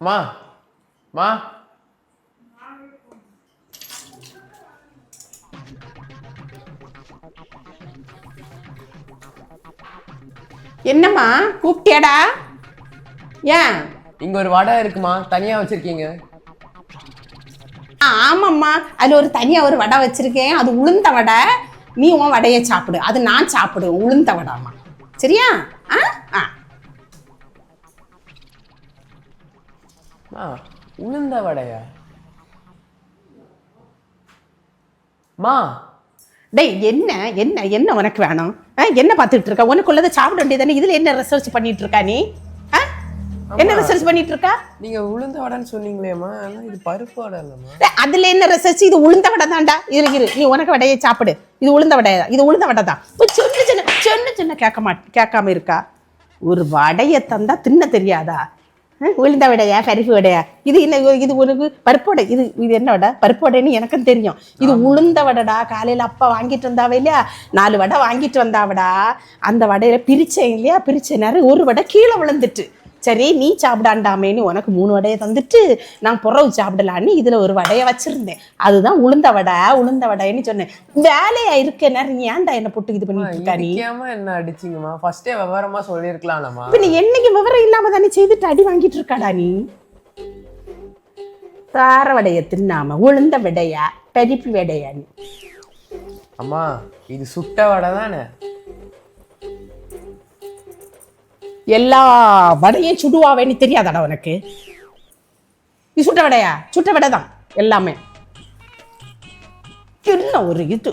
மா மா என்னம்மா கூப்பிட்டியாடா? ஏன்? இங்க ஒரு வடை இருக்குமா, தனியா வச்சிருக்கீங்க? ஆமாம்மா, அதில் ஒரு தனியாக ஒரு வடை வச்சிருக்கேன். அது உளுந்த வடை. நீ உன் வடையை சாப்பிடு, அது நான் சாப்பிடுவேன். உளுந்த வடாமா, சரியா? ஆ ஆ உளுந்த வடையா? மா டேய், என்ன என்ன என்ன உனக்கு வேணும்? என்ன பார்த்துட்டு இருக்க? உனக்குள்ளதை சாப்பிட வேண்டியதானே. இதில் என்ன ரிசர்ச் பண்ணிட்டு இருக்கா நீ? என்ன ரிசர்ச் பண்ணிட்டு இருக்கா? நீங்க உளுந்த வடைன்னு சொன்னீங்களேம்மா, ஆனா இது பருப்பு வடை இல்லம்மா. அதுல என்ன ரிசர்ச்? இது உளுந்த வடை தான்டா. இதுல இரு, நீ உனக்கு வடையை சாப்பிடு. இது உளுந்த வடை, இது உளுந்த வடை தான். சொன்ன கேட்காம இருக்கா? ஒரு வடையை தந்தா தின்ன தெரியாதா? உளுந்த வடையா பருப்பு வடையா? இது என்ன? இது உனக்கு பருப்பு வடை. இது என்ன வடை? பருப்பு வடைன்னு எனக்கும் தெரியும். இது உளுந்த வடைடா. காலையில அப்பா வாங்கிட்டு வந்தாவே இல்லையா, 4 வடை வாங்கிட்டு வந்தாவடா. அந்த வடையில பிரிச்சேன் இல்லையா, பிரிச்ச நேரம் ஒரு வடை கீழே விழுந்துட்டு, சரி நீ சாப்பிடாண்டாமேன்னு உனக்கு 3 வடையை தந்துட்டு நான் புறவு சாப்பிடலான்னு இதுல ஒரு வடையை வச்சிருந்தேன். அதுதான் உளுந்த வடைன்னு சொன்னேன். வேலையா இருக்க நேரம் ஏன்டா என்ன போட்டு இது பண்ணிட்டு இருக்கா நீ? என்ன அடிச்சிங்கம்மா? ஃபர்ஸ்டே விவரமா சொல்லிருக்கலாம்மா. நீ என்னைக்கு விவரம் இல்லாம தானே செய்துட்டு அடி வாங்கிட்டு இருக்காடா நீ? தார வடைய தின்னாம உளுந்த வடையா பருப்பு வடையா? நீ அம்மா, இது சுட்ட வடை தானே? எல்லா வடையும் சுடுவாவேன்னு தெரியாதாடா உனக்கு? நீ சுட்ட வடையா? சுட்ட வடை தான் எல்லாமே. என்ன ஒரு இது